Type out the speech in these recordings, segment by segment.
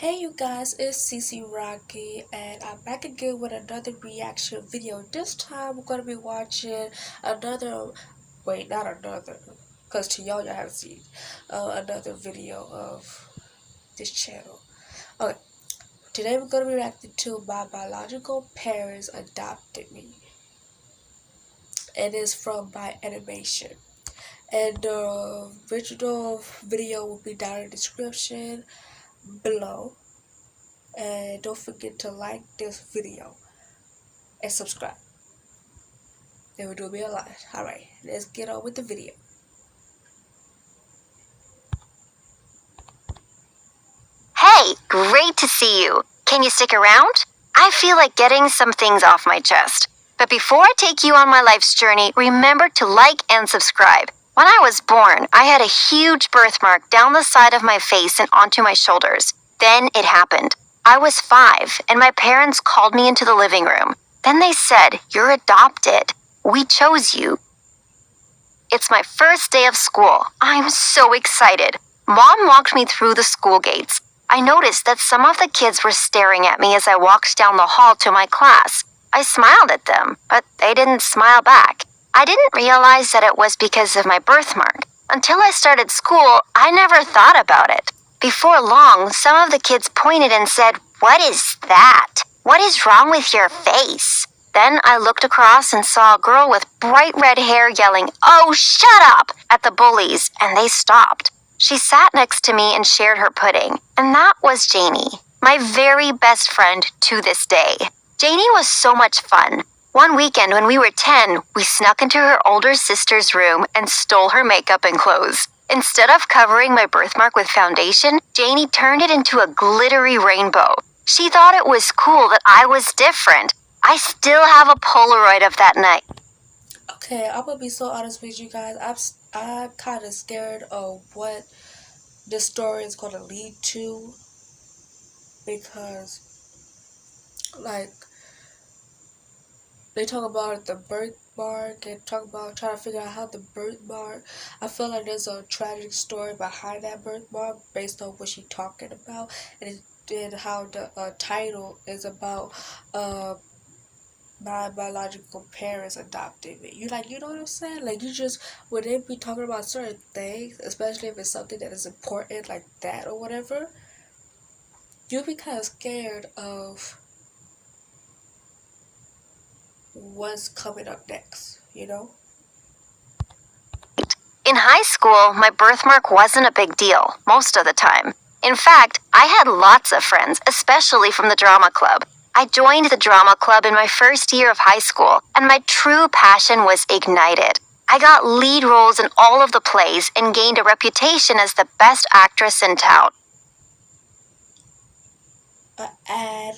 Hey you guys, it's Cece Rockee and I'm back again with another reaction video. This time we're going to be watching another, wait, not another, because to y'all haven't seen another video of this channel. Okay, today we're going to be reacting to My Biological Parents Adopted Me. It is from my animation. And the original video will be down in the description below. And don't forget to like this video and subscribe. It would do me a lot. Alright, let's get on with the video. Hey, great to see you. Can you stick around? I feel like getting some things off my chest. But before I take you on my life's journey, remember to like and subscribe. When I was born, I had a huge birthmark down the side of my face and onto my shoulders. Then it happened. I was 5, and my parents called me into the living room. Then they said, "You're adopted. We chose you." It's my first day of school. I'm so excited. Mom walked me through the school gates. I noticed that some of the kids were staring at me as I walked down the hall to my class. I smiled at them, but they didn't smile back. I didn't realize that it was because of my birthmark. Until I started school, I never thought about it. Before long, some of the kids pointed and said, "What is that? What is wrong with your face?" Then I looked across and saw a girl with bright red hair yelling, "Oh, shut up!" at the bullies, and they stopped. She sat next to me and shared her pudding, and that was Janie, my very best friend to this day. Janie was so much fun. One weekend when we were 10, we snuck into her older sister's room and stole her makeup and clothes. Instead of covering my birthmark with foundation, Janie turned it into a glittery rainbow. She thought it was cool that I was different. I still have a Polaroid of that night. Okay, I'm gonna be so honest with you guys. I'm kind of scared of what this story is gonna lead to, because like they talk about the birthmark and talk about trying to figure out how the birthmark. I feel like there's a tragic story behind that birthmark based on what she's talking about, and how the title is about my biological parents adopted me. You know what I'm saying? Like, you just, when they be talking about certain things, especially if it's something that is important like that or whatever, you'll be kind of scared of what's coming up next, you know? In high school, my birthmark wasn't a big deal, most of the time. In fact, I had lots of friends, especially from the drama club. I joined the drama club in my first year of high school, and my true passion was ignited. I got lead roles in all of the plays and gained a reputation as the best actress in town. Ad.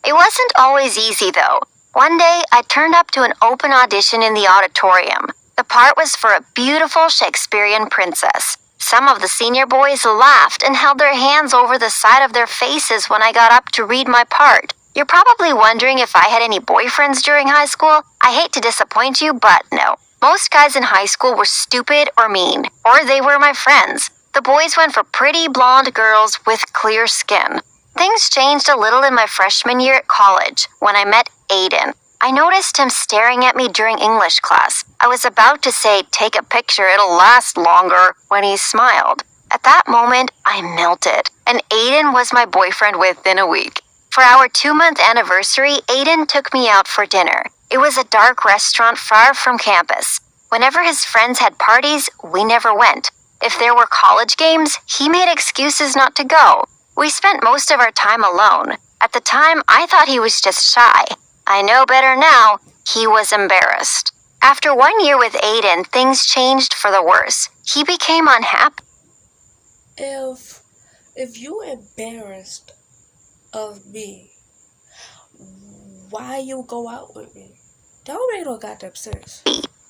It wasn't always easy, though. One day, I turned up to an open audition in the auditorium. The part was for a beautiful Shakespearean princess. Some of the senior boys laughed and held their hands over the side of their faces when I got up to read my part. You're probably wondering if I had any boyfriends during high school. I hate to disappoint you, but no. Most guys in high school were stupid or mean, or they were my friends. The boys went for pretty blonde girls with clear skin. Things changed a little in my freshman year at college when I met Aiden. I noticed him staring at me during English class. I was about to say, "Take a picture, it'll last longer," when he smiled. At that moment, I melted, and Aiden was my boyfriend within a week. For our 2-month anniversary, Aiden took me out for dinner. It was a dark restaurant far from campus. Whenever his friends had parties, we never went. If there were college games, he made excuses not to go. We spent most of our time alone. At the time, I thought he was just shy. I know better now. He was embarrassed. After 1 year with Aiden, things changed for the worse. He became unhappy. If you embarrassed of me, why you go out with me? Don't make no goddamn sense.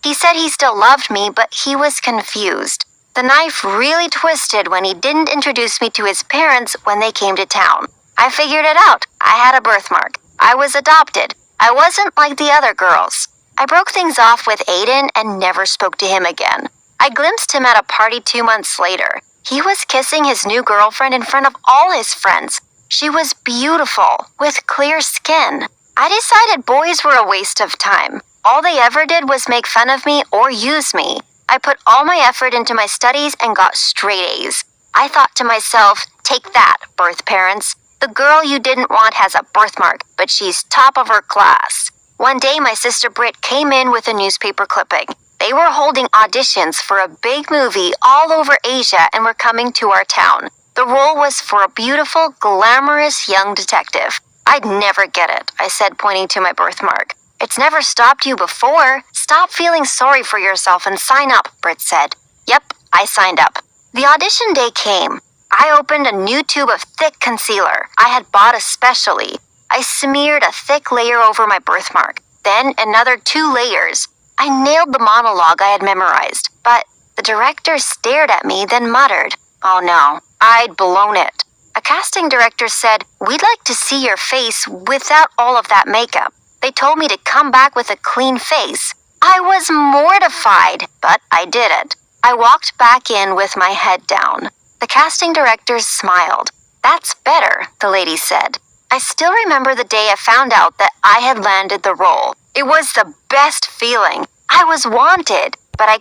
He said he still loved me, but he was confused. The knife really twisted when he didn't introduce me to his parents when they came to town. I figured it out. I had a birthmark. I was adopted. I wasn't like the other girls. I broke things off with Aiden and never spoke to him again. I glimpsed him at a party 2 months later. He was kissing his new girlfriend in front of all his friends. She was beautiful, with clear skin. I decided boys were a waste of time. All they ever did was make fun of me or use me. I put all my effort into my studies and got straight A's. I thought to myself, take that, birth parents. The girl you didn't want has a birthmark, but she's top of her class. One day my sister Britt came in with a newspaper clipping. They were holding auditions for a big movie all over Asia and were coming to our town. The role was for a beautiful, glamorous young detective. I'd never get it, I said, pointing to my birthmark. It's never stopped you before. Stop feeling sorry for yourself and sign up, Britt said. Yep, I signed up. The audition day came. I opened a new tube of thick concealer I had bought especially. I smeared a thick layer over my birthmark, then another 2 layers. I nailed the monologue I had memorized, but the director stared at me, then muttered, "Oh no, I'd blown it." A casting director said, "We'd like to see your face without all of that makeup." They told me to come back with a clean face. I was mortified, but I did it. I walked back in with my head down. The casting director smiled. "That's better," the lady said. I still remember the day I found out that I had landed the role. It was the best feeling. I was wanted, but I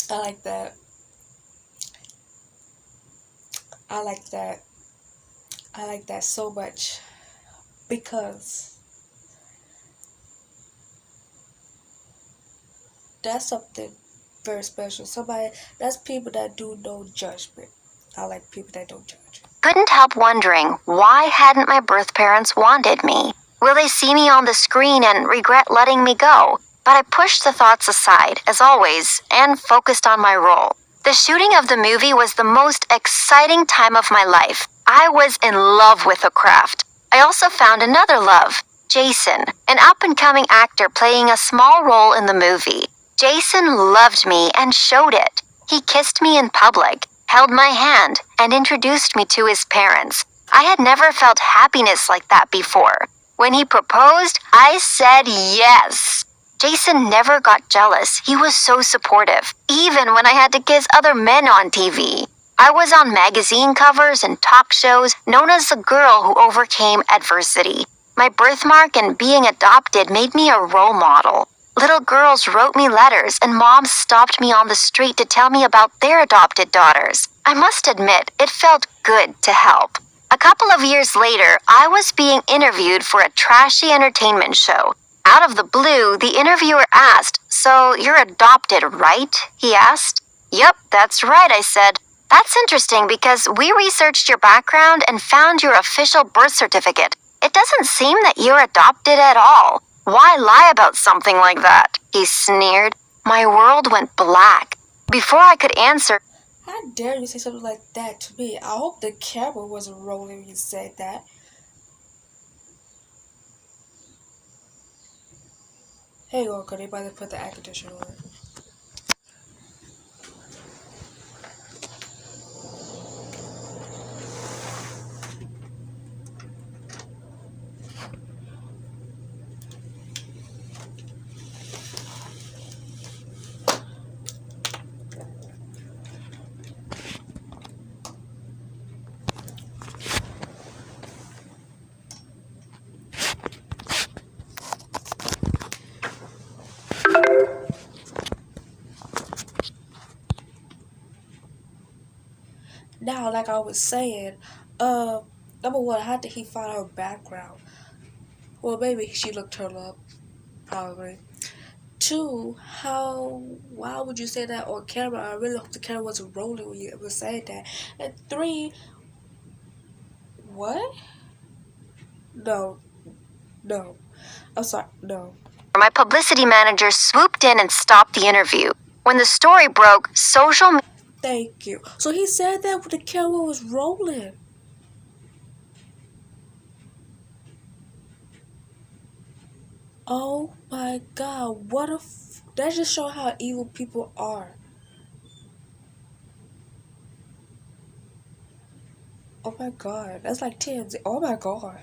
like that. I like that. I like that so much because that's something very special. That's people that do no judgment. I like people that don't judge. couldn't help wondering why hadn't my birth parents wanted me? Will they see me on the screen and regret letting me go? But I pushed the thoughts aside, as always, and focused on my role. The shooting of the movie was the most exciting time of my life. I was in love with the craft. I also found another love, Jason, an up-and-coming actor playing a small role in the movie. Jason loved me and showed it. He kissed me in public, held my hand, and introduced me to his parents. I had never felt happiness like that before. When he proposed, I said yes. Jason never got jealous. He was so supportive, even when I had to kiss other men on TV. I was on magazine covers and talk shows, known as the girl who overcame adversity. My birthmark and being adopted made me a role model. Little girls wrote me letters, and moms stopped me on the street to tell me about their adopted daughters. I must admit, it felt good to help. A couple of years later, I was being interviewed for a trashy entertainment show. Out of the blue, the interviewer asked, "So you're adopted, right?" he asked. "Yep, that's right," I said. "That's interesting because we researched your background and found your official birth certificate. It doesn't seem that you're adopted at all. Why lie about something like that?" he sneered. My world went black. Before I could answer, How dare you say something like that to me? I hope the camera wasn't rolling when you said that. Hey, Uncle, they about to put the air conditioner on. Now, like I was saying, number one, how did he find her background? Well, maybe she looked her up, probably. Two, why would you say that on camera? I really hope the camera wasn't rolling when you were saying that. And three, what? No, no. I'm sorry, no. my publicity manager swooped in and stopped the interview. When the story broke, social media Thank you. So he said that when the camera was rolling. Oh my god, that just shows how evil people are. Oh my god, that's like TMZ. Oh my god.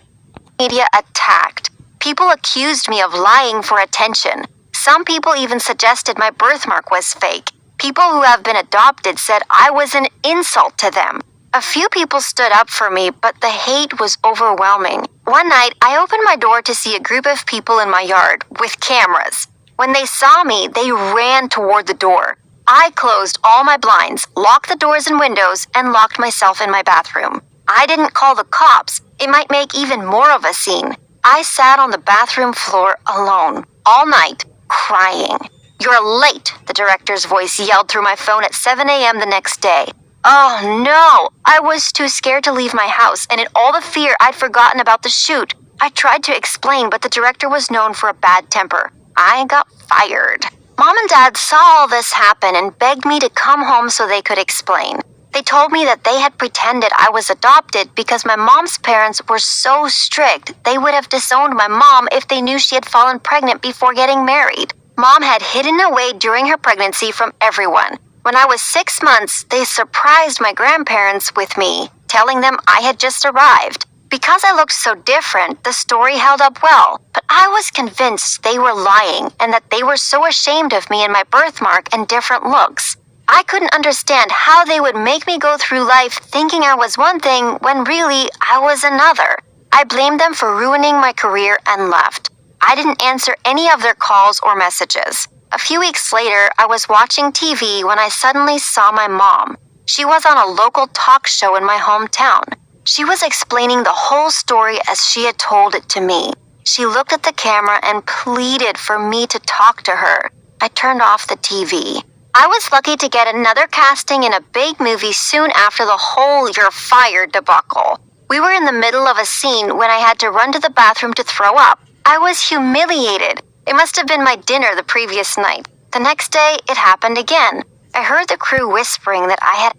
attacked. People accused me of lying for attention. Some people even suggested my birthmark was fake. People who have been adopted said I was an insult to them. A few people stood up for me, but the hate was overwhelming. One night, I opened my door to see a group of people in my yard with cameras. When they saw me, they ran toward the door. I closed all my blinds, locked the doors and windows, and locked myself in my bathroom. I didn't call the cops. It might make even more of a scene. I sat on the bathroom floor alone, all night, crying. "You're late," the director's voice yelled through my phone at 7 a.m. the next day. Oh no! I was too scared to leave my house, and in all the fear, I'd forgotten about the shoot. I tried to explain, but the director was known for a bad temper. I got fired. Mom and Dad saw all this happen and begged me to come home so they could explain. They told me that they had pretended I was adopted because my mom's parents were so strict they would have disowned my mom if they knew she had fallen pregnant before getting married. Mom had hidden away during her pregnancy from everyone. When I was 6 months, they surprised my grandparents with me, telling them I had just arrived. Because I looked so different, the story held up well, but I was convinced they were lying and that they were so ashamed of me and my birthmark and different looks. I couldn't understand how they would make me go through life thinking I was one thing when really I was another. I blamed them for ruining my career and left. I didn't answer any of their calls or messages. A few weeks later, I was watching TV when I suddenly saw my mom. She was on a local talk show in my hometown. She was explaining the whole story as she had told it to me. She looked at the camera and pleaded for me to talk to her. I turned off the TV. I was lucky to get another casting in a big movie soon after the whole "you're fired" debacle. We were in the middle of a scene when I had to run to the bathroom to throw up. I was humiliated. It must have been my dinner the previous night. The next day, it happened again. I heard the crew whispering that I had...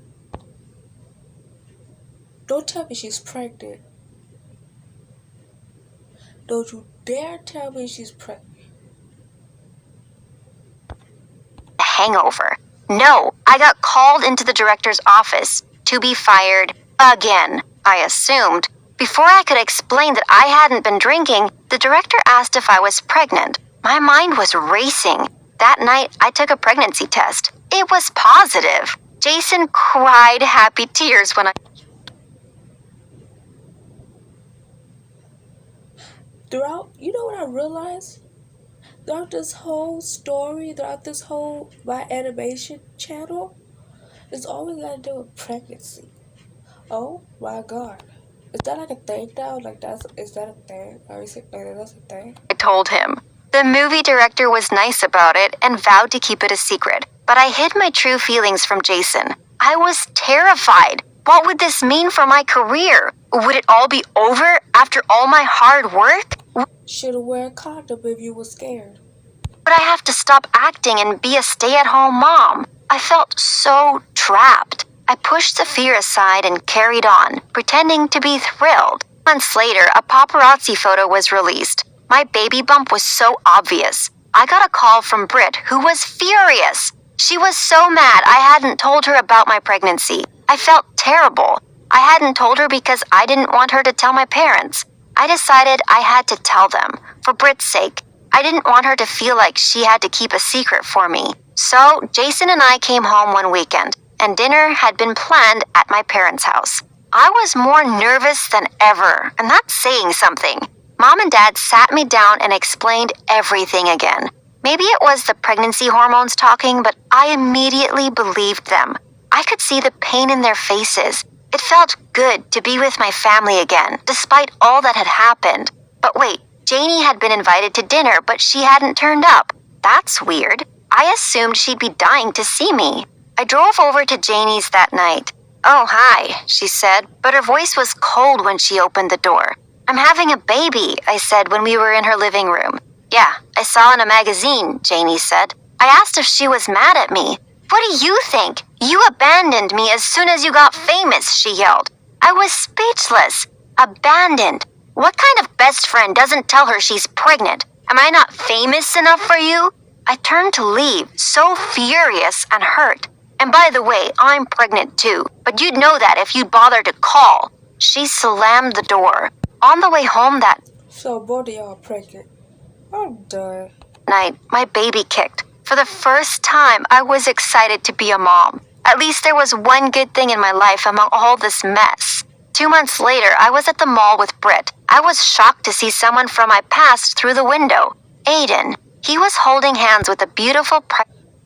Don't tell me she's pregnant. Don't you dare tell me she's pregnant. a hangover. No, I got called into the director's office to be fired again, I assumed. Before I could explain that I hadn't been drinking, the director asked if I was pregnant. My mind was racing. That night, I took a pregnancy test. It was positive. Jason cried happy tears when I... Throughout, you know what I realized? Throughout this whole story, throughout this whole my animation channel, it's always got to do with pregnancy. Oh my god. Is that like a thing now? Is that a thing? Are we saying that's a thing? I told him. The movie director was nice about it and vowed to keep it a secret, but I hid my true feelings from Jason. I was terrified. What would this mean for my career? Would it all be over after all my hard work? Should've wear a condom if you were scared. Would I have to stop acting and be a stay-at-home mom? I felt so trapped. I pushed the fear aside and carried on, pretending to be thrilled. Months later, a paparazzi photo was released. My baby bump was so obvious. I got a call from Britt, who was furious. She was so mad I hadn't told her about my pregnancy. I felt terrible. I hadn't told her because I didn't want her to tell my parents. I decided I had to tell them, for Britt's sake. I didn't want her to feel like she had to keep a secret for me. So, Jason and I came home one weekend, and dinner had been planned at my parents' house. I was more nervous than ever, and that's saying something. Mom and Dad sat me down and explained everything again. Maybe it was the pregnancy hormones talking, but I immediately believed them. I could see the pain in their faces. It felt good to be with my family again, despite all that had happened. But wait, Janie had been invited to dinner, but she hadn't turned up. That's weird. I assumed she'd be dying to see me. I drove over to Janie's that night. "Oh, hi," she said, but her voice was cold when she opened the door. "I'm having a baby," I said when we were in her living room. "Yeah, I saw in a magazine," Janie said. I asked if she was mad at me. "What do you think? You abandoned me as soon as you got famous," she yelled. I was speechless. Abandoned? What kind of best friend doesn't tell her she's pregnant? Am I not famous enough for you? I turned to leave, so furious and hurt. "And by the way, I'm pregnant too, but you'd know that if you'd bother to call." She slammed the door. On the way home that So both of y'all are pregnant. I'm done. night, my baby kicked. For the first time, I was excited to be a mom. At least there was one good thing in my life among all this mess. 2 months later, I was at the mall with Britt. I was shocked to see someone from my past through the window. Aiden. He was holding hands with a beautiful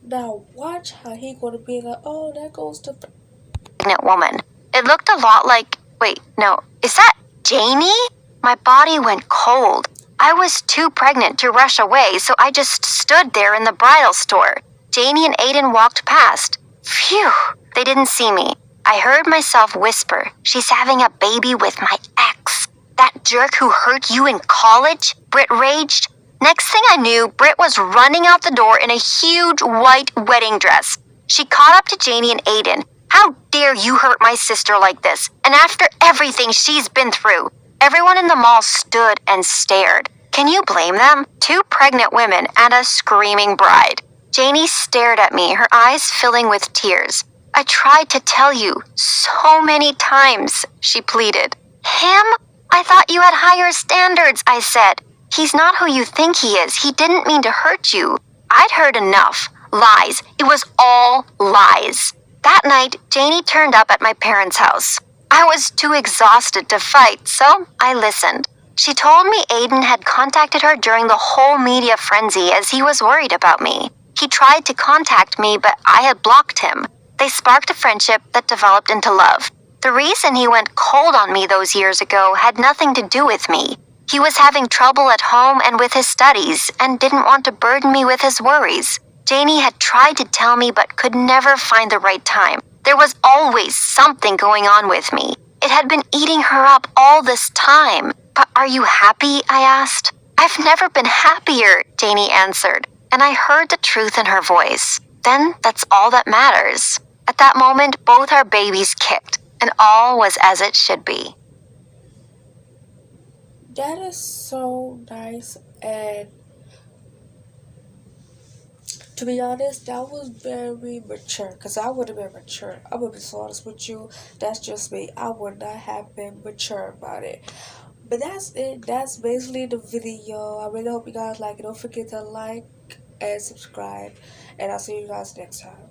Now watch how he gonna be like, oh, that goes to pregnant woman. It looked a lot like, wait, no, is that Janie? My body went cold. I was too pregnant to rush away, so I just stood there in the bridal store. Janie and Aiden walked past. Phew, they didn't see me. I heard myself whisper, she's having a baby with my ex. That jerk who hurt you in college? Britt raged. Next thing I knew, Britt was running out the door in a huge white wedding dress. She caught up to Janie and Aiden. How dare you hurt my sister like this? And after everything she's been through. Everyone in the mall stood and stared. Can you blame them? 2 pregnant women and a screaming bride. Janie stared at me, her eyes filling with tears. I tried to tell you so many times, she pleaded. Him? I thought you had higher standards, I said. He's not who you think he is. He didn't mean to hurt you. I'd heard enough. Lies. It was all lies. That night, Janie turned up at my parents' house. I was too exhausted to fight, so I listened. She told me Aiden had contacted her during the whole media frenzy as he was worried about me. He tried to contact me, but I had blocked him. They sparked a friendship that developed into love. The reason he went cold on me those years ago had nothing to do with me. He was having trouble at home and with his studies and didn't want to burden me with his worries. Janie had tried to tell me but could never find the right time. There was always something going on with me. It had been eating her up all this time. But are you happy? I asked. I've never been happier, Janie answered, and I heard the truth in her voice. Then that's all that matters. At that moment, both our babies kicked, and all was as it should be. That is so nice, and to be honest, that was very mature, because I would have been mature. I'm gonna be so honest with you, that's just me. I would not have been mature about it. But that's it. That's basically the video. I really hope you guys like it. Don't forget to like and subscribe, and I'll see you guys next time.